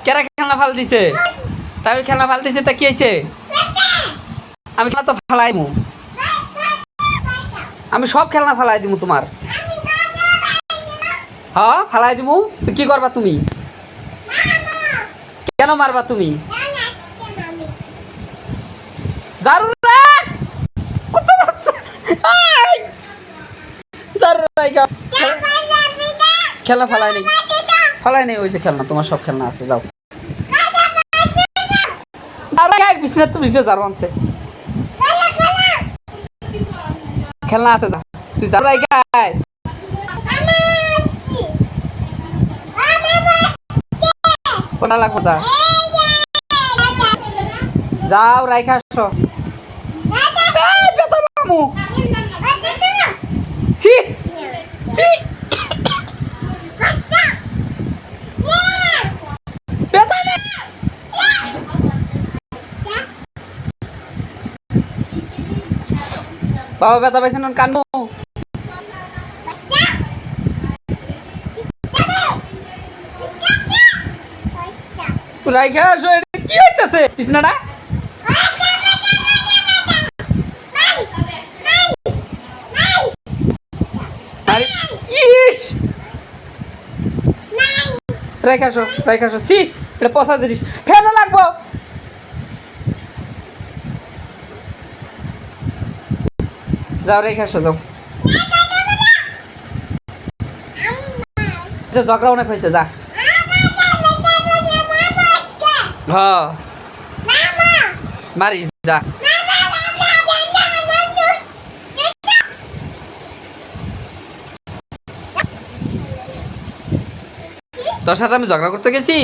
কেরা খেলনা ফাল দিছে? তাই আমি খেলনা ফাল দিছে তা কি হয়েছে? আমি খেলা তো ফালাই দিমু। আমি সব খেলনা ফালাই দিমু তোমার। হ্যাঁ ফালাই দিমু। তো কি করবা তুমি? কেন মারবা তুমি? জারু রাখ। কত বাচ্চা। আই! জারু রাখ। খেলনা ফালাই নেই। ফালাই নেই, ওই যে খেলনা, তোমার সব খেলনা আছে, যাও। বিছানা তুমি জারু আনছে। খেলনা আছে, যা তুই জারু রাখ। কোনা লাগবো, যা যাও রাইখা আসো। বেতা মামু ছি ছি বেতা না। বাবা বেতা পাইছেন কানবো। রাইখা আসো। এটা কি হইতেছে বিছনাটা? ইস রেখে আসো সি, এটা পচা জিনিস, ফেলে লাগবো। যাও রেখে আসো, যাও। ঝগড়া অনেক হয়েছে, যা। হ্যাঁ মারিস, যা। তোর সাথে আমি ঝগড়া করতে গেছি?